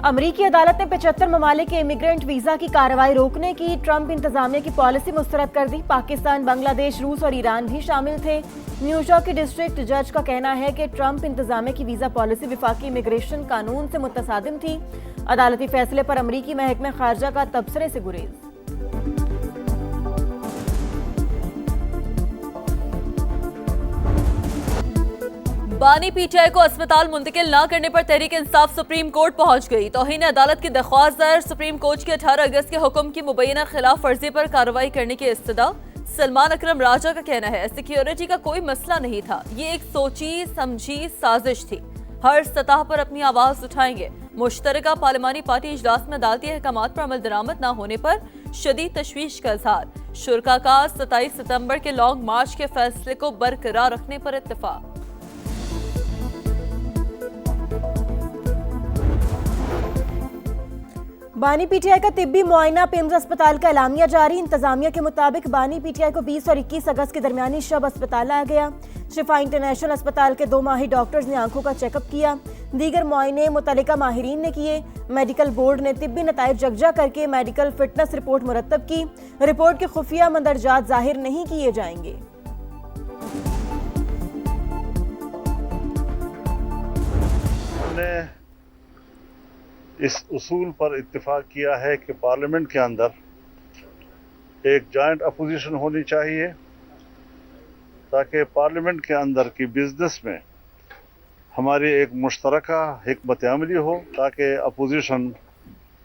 अमरीकी अदालत ने 75 ममालिक के इमिग्रेंट वीजा की कार्रवाई रोकने की ट्रंप इंतजामिया की पॉलिसी मुस्तरद कर दी। पाकिस्तान, बांग्लादेश, रूस और ईरान भी शामिल थे। न्यूयॉर्क के डिस्ट्रिक्ट जज का कहना है कि ट्रंप इंतजामिया की वीजा पॉलिसी विफाकी इमिग्रेशन कानून से मुतसादिम थी। अदालती फैसले पर अमरीकी महकमे खारजा का तबसरे से गुरेज। बानी पीटीआई को अस्पताल मुंतकिल न करने पर तहरीक इंसाफ सुप्रीम कोर्ट पहुंच गई। तौहीन अदालत की दरख्वास्त दायर, सुप्रीम कोर्ट के 18 अगस्त के हुक्म की मुबैना खिलाफ वर्जी पर कार्रवाई करने की इस्तदा। सलमान अकरम राजा का कहना है सिक्योरिटी का कोई मसला नहीं था, ये एक सोची समझी साजिश थी। हर सतह पर अपनी आवाज उठाएंगे। मुश्तरका पार्लिमानी पार्टी इजलास में अदालती अहकामात पर अमल दरामद न होने पर शदीद तशवीश का इजहार। शुरा का 27 सितंबर के लॉन्ग मार्च के फैसले को बरकरार रखने पर इत्तेफाक। बानी पीटीआई का तिब्बी मुआयना पिम्स अस्पताल का एलामिया जारी। इंतजामिया के मुताबिक बानी पीटीआई को 20 और 21 अगस्त के दरमियानी शब अस्पताल लाया गया। शिफा इंटरनेशनल अस्पताल के 2 माहिर डॉक्टर्स ने आंखों का चेकअप किया। दीगर मुआयने मुतल्लिका माहिरीन ने किए। मेडिकल बोर्ड ने तिब्बी नताइज जगजा करके मेडिकल फिटनेस रिपोर्ट मुरतब की। रिपोर्ट के खुफिया मंदरजात जाहिर नहीं किए जाएंगे। इस उसूल पर इत्तेफाक किया है कि पार्लियामेंट के अंदर एक जॉइंट अपोजिशन होनी चाहिए ताकि पार्लियामेंट के अंदर की बिजनेस में हमारी एक मुश्तरका हिकमत अमली हो, ताकि अपोजिशन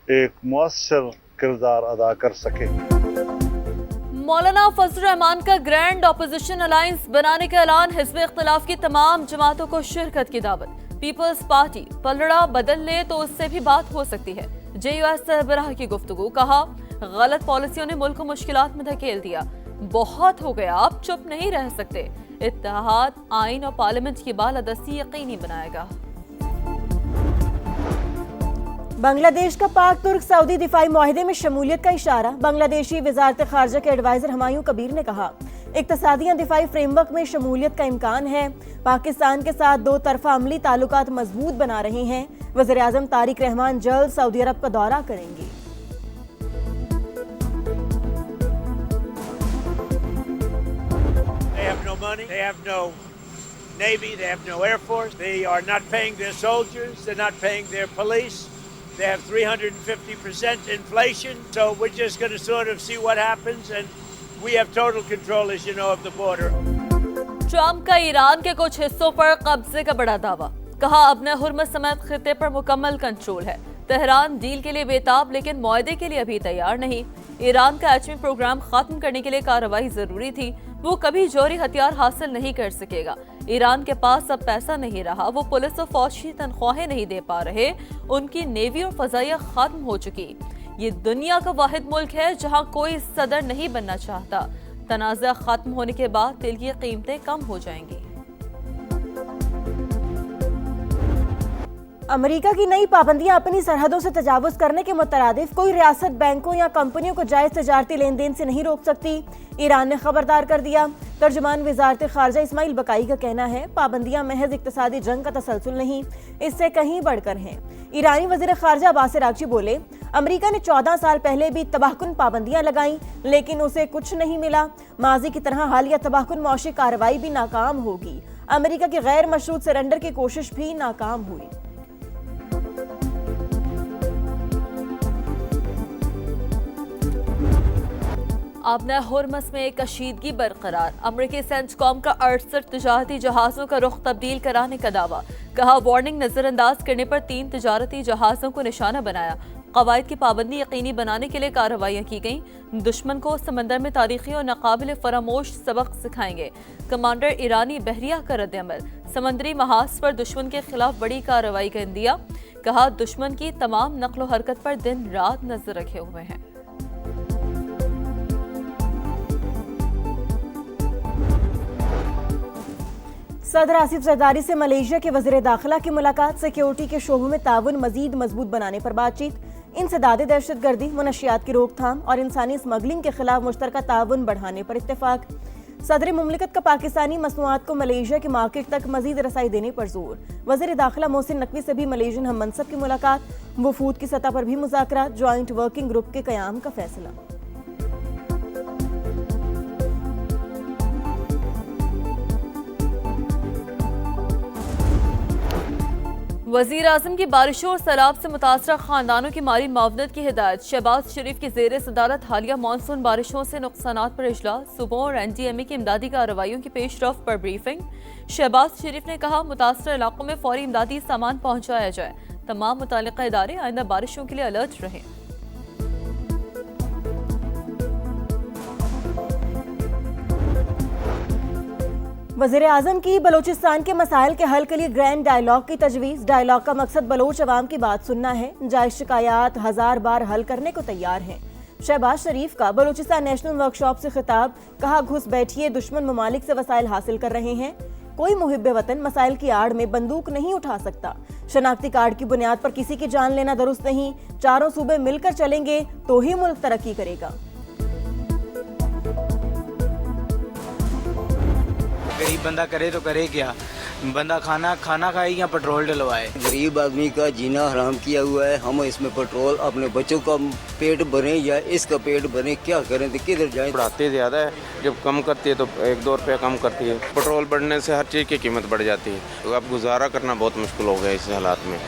एक मुअस्सर किरदार अदा कर सके। मौलाना फजल रहमान का ग्रैंड अपोजिशन अलायंस बनाने का ऐलान। हिज़्ब इख्तिलाफ की तमाम जमातों को शिरकत की दावत। पीपल्स पार्टी पलड़ा बदल ले तो उससे भी बात हो सकती है। जेयूएस सरबराह की गुफ्तगू। कहा गलत पॉलिसियों ने मुल्क को मुश्किलात में धकेल दिया। बहुत हो गया, अब चुप नहीं रह सकते। इत्तेहाद, आइन और पार्लियामेंट की बालादस्ती यकीनी बनाएगा। बांग्लादेश का पाक तुर्क सऊदी दिफाई मुआहिदे में शमूलियत का इशारा। बांग्लादेशी वजारत खारजा के एडवाइजर हमायूं कबीर ने कहा इक्तसादी और दिफाई फ्रेमवर्क में शमूलियत का इम्कान है। पाकिस्तान के साथ 2 तरफा अमली ताल्लुकात मजबूत बना रहे हैं। वज़ीर आज़म तारिक रहमान जल्द सऊदी अरब का दौरा करेंगे। They have no money, they have no navy, they have no air force, they are not paying their soldiers, they're not paying their police. They have 350% inflation, so we're just going to sort of see what happens, and we have total control, as you know, of the border. Trump का Iran के कुछ हिस्सों पर कब्जे का बड़ा दावा। कहा अब न हुर्मुज़ समेत खित्ते पर मुकम्मल कंट्रोल है। तेहरान डील के लिए बेताब लेकिन मुआहदे के लिए अभी तैयार नहीं। ईरान का एटमी प्रोग्राम खत्म करने के लिए कार्रवाई जरूरी थी। वो कभी जौहरी हथियार हासिल नहीं कर सकेगा। ईरान के पास अब पैसा नहीं रहा। वो पुलिस और फौज की तनख्वाहें नहीं दे पा रहे। उनकी नेवी और फजाइया खत्म हो चुकी। ये दुनिया का वाहिद मुल्क है जहां कोई सदर नहीं बनना चाहता। तनाज़ा खत्म होने के बाद तेल की कीमतें कम हो जाएंगी। अमेरिका की नई पाबंदियां अपनी सरहदों से तजावुज करने के मुतरादिफ कोई रियासत बैंकों या कंपनियों को जायज तजारती लेन देन से नहीं रोक सकती। ईरान ने खबरदार कर दिया। तर्जुमान वजारत खारजा इस्माइल बकाई का कहना है पाबंदियां महज इक्तसादी जंग का तसलसल नहीं, इससे कहीं बढ़कर हैं। ईरानी वजीर खारजा अब्बास अरागची बोले अमेरिका ने 14 साल पहले भी तबाहकुन पाबंदियां लगाई लेकिन उसे कुछ नहीं मिला। माजी की तरह हालिया तबाहकुन मौशी कार्रवाई भी नाकाम होगी। अमेरिका की गैर मशरूत सरेंडर की कोशिश भी नाकाम हुई। अब न हुर्मुज़ में कशीदगी बरकरार। अमरीकी सेंटकॉम का 68 तजारती जहाज़ों का रुख तब्दील कराने का दावा। कहा वार्निंग नजरअंदाज करने पर 3 तजारती जहाज़ों को निशाना बनाया। कवायद की पाबंदी यकीनी बनाने के लिए कार्रवाइयाँ की गईं। दुश्मन को समंदर में तारीखी और नाकाबिल फरामोश सबक सिखाएंगे। कमांडर ईरानी बहरिया का रद्द-ए-अमल। समंदरी महाज पर दुश्मन के खिलाफ बड़ी कार्रवाई का इंदिया। कहा दुश्मन की तमाम नकलो हरकत पर दिन रात नजर रखे हुए हैं। सदर आसिफ जरदारी से मलेशिया के वज़ीर दाखिला की मुलाकात। सिक्योरिटी के शोबों में ताउन मजीद मजबूत बनाने पर बातचीत। इंसदाद दहशतगर्दी, मुनशियात की रोकथाम और इंसानी स्मगलिंग के खिलाफ मुश्तरका ताउन बढ़ाने पर इत्तेफाक। सदर मुमलिकत का पाकिस्तानी मसनूआत को मलेशिया की मार्केट तक मजीद रसाई देने पर जोर। वज़ीर दाखिला मोहसिन नकवी से भी मलेशियन हम मनसब की मुलाकात। वफूद की सतह पर भी मुज़ाकरा। ज्वाइंट वर्किंग ग्रुप के क़याम का फैसला। वज़ीर आज़म की बारिशों और सैलाब से मुतासरा खानदानों की माली मुआवनत की हिदायत। शहबाज शरीफ की ज़ेर सदारत हालिया मानसून बारिशों से नुकसानात पर इजलास। सूबों और NDMA की इमदादी कार्रवाइयों की पेशरफ पर ब्रीफिंग। शहबाज शरीफ ने कहा मुतासरा इलाकों में फौरी इमदादी सामान पहुँचाया जाए। तमाम मुताल्लिक़ा इदारे आइंदा बारिशों के लिए अलर्ट रहें। वज़ीर आज़म की बलोचिस्तान के मसाइल के हल के लिए ग्रैंड डायलॉग की तजवीज़। डायलॉग का मकसद बलोच अवाम की बात सुनना है। जायज़ शिकायत 1000 बार हल करने को तैयार हैं। शहबाज शरीफ का बलोचिस्तान नेशनल वर्कशॉप से खिताब। कहा घुस बैठिए, दुश्मन ममालिक से वसाइल हासिल कर रहे हैं। कोई मुहिब्बे वतन मसाइल की आड़ में बंदूक नहीं उठा सकता। शनाख्ती कार्ड की बुनियाद पर किसी की जान लेना दुरुस्त नहीं। चारों सूबे मिलकर चलेंगे तो ही मुल्क तरक्की करेगा। गरीब बंदा करे तो करे क्या? बंदा खाना खाए या पेट्रोल डलवाए? गरीब आदमी का जीना हराम किया हुआ है। हम इसमें पेट्रोल अपने बच्चों का पेट भरें या इसका पेट भरें, क्या करें तो किधर जाएं? बढ़ाते ज़्यादा है, जब कम करती है तो 1-2 रुपया कम करती है। पेट्रोल बढ़ने से हर चीज़ की कीमत बढ़ जाती है, तो अब गुजारा करना बहुत मुश्किल हो गया इस हालात में।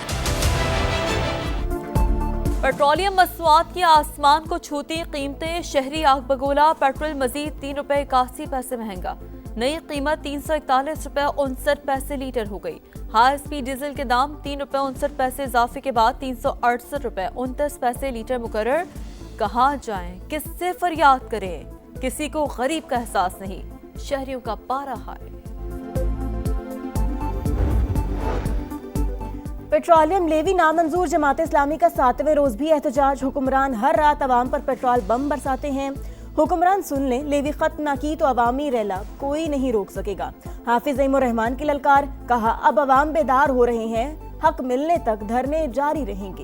पेट्रोलियम मसनूआत की आसमान को छूती कीमतें। शहरी आग बगोला। पेट्रोल मजीद 3 रुपये 81 पैसे महंगा। नई कीमत 341 रुपये 69 पैसे लीटर हो गई। हाई स्पीड डीजल के दाम 3 रुपये 69 पैसे इजाफे के बाद 368 रुपये 29 पैसे लीटर मुकर्रर। कहाँ जाएं, किससे फरियाद करें? किसी को गरीब का एहसास नहीं। शहरियों का पारा हाय। पेट्रोलियम लेवी नामंजूर। जमात इस्लामी का 7वें रोज भी एहतजाज। हुक्मरान हर रात अवाम पर पेट्रोल बम बरसाते हैं। हुक्मरान सुन लें, लेवी खत्म ना की तो अवामी रैला कोई नहीं रोक सकेगा। हाफिज ईमुर रहमान की ललकार। कहा अब अवाम बेदार हो रहे हैं, हक मिलने तक धरने जारी रहेंगे।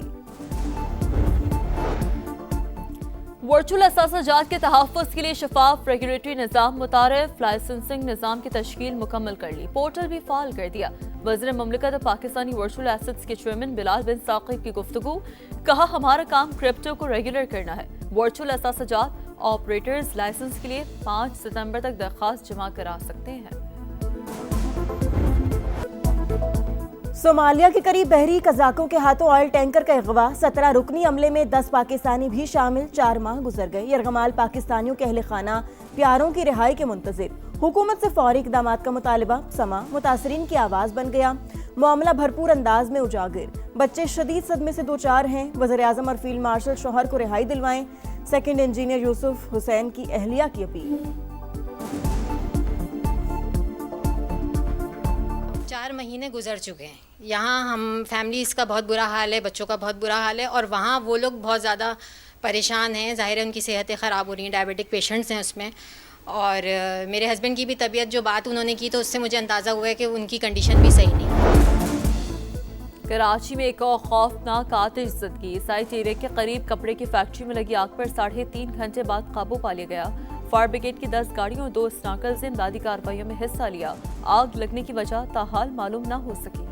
वर्चुअल असासाजात के तहफ़्फ़ुज़ के लिए शफाफ रेगुलेटरी निज़ाम मुतारिफ। लाइसेंसिंग निज़ाम की तश्कील मुकम्मल कर ली। पोर्टल भी फाल कर दिया। वज़ीर मुमलिकत पाकिस्तानी वर्चुअल एसेट्स के चेयरमैन बिलाल बिन साक़िब की गुफ्तगू। कहा हमारा काम क्रिप्टो को रेगुलर करना है। वर्चुअल असासाजात ऑपरेटर्स लाइसेंस के लिए 5 सितंबर तक दरख्वास्त जमा करा सकते हैं। सोमालिया के करीब बहरी कजाकों के हाथों ऑयल टैंकर का अगवा। 17 रुकनी अमले में 10 पाकिस्तानी भी शामिल। 4 माह गुजर गए। यरगमाल पाकिस्तानियों के अहले खाना प्यारों की रिहाई के मुंतजिर। हुकूमत से फौरी इक़दाम का मुतालबा। समा मुतासरीन की आवाज़ बन गया। मामला भरपूर अंदाज में उजागर। बच्चे शदीद सदमे से 2-4 हैं। वज़ीर आज़म और फील्ड मार्शल शौहर को रिहाई दिलवाएं। सेकंड इंजीनियर यूसुफ हुसैन की अहलिया की अपील। 4 महीने गुजर चुके हैं। यहाँ हम फैमिलीज़ का बहुत बुरा हाल है, बच्चों का बहुत बुरा हाल है, और वहाँ वो लोग बहुत ज़्यादा परेशान हैं। ज़ाहिर है उनकी सेहतें ख़राब हो रही हैं, डायबिटिक पेशेंट्स हैं उसमें। और मेरे हस्बैंड की भी तबीयत, जो बात उन्होंने की तो उससे मुझे अंदाज़ा हुआ है कि उनकी कंडीशन भी सही नहीं। कराची में एक और खौफनाक आतिश ज़दगी। साइट एरिया के करीब कपड़े की फैक्ट्री में लगी आग पर 3.5 घंटे बाद काबू पा लिया गया। फायर ब्रिगेड की 10 गाड़ियों और 2 स्नाकर्स ने इमदादी कार्रवाइयों में हिस्सा लिया। आग लगने की वजह ताहाल मालूम न हो सकी।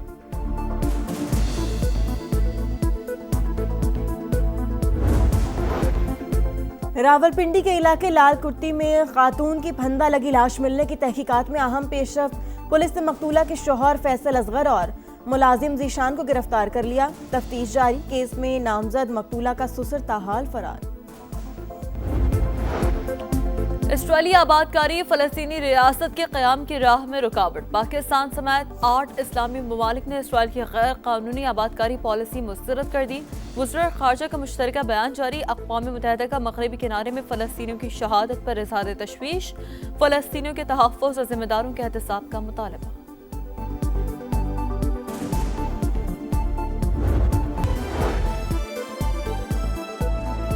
रावलपिंडी के इलाके लाल कुर्ती में खातून की फंदा लगी लाश मिलने की तहकीकात में अहम पेशरफ। पुलिस ने मकतूला के शौहर फैसल असगर और मुलाजिम जीशान को गिरफ्तार कर लिया। तफ्तीश जारी। केस में नामजद मकतूला का ससुर ताहाल फरार। इसराइली आबादकारी फ़लस्तीनी रियासत के क़याम की राह में रुकावट। पाकिस्तान समेत 8 इस्लामी ममालिक ने इसराइल की गैर कानूनी आबादकारी पॉलिसी मुस्तरद कर दी। वज़ीर ख़ारजा का मुश्तरका बयान जारी। अक़वाम मुत्तहिदा का मग़रिबी किनारे में फ़लस्तीनियों की शहादत पर इज़हार तशवीश। फ़लस्तीनियों के तहफ़्फ़ुज़ और ज़िम्मेदारों के एहतसाब का मुतालबा।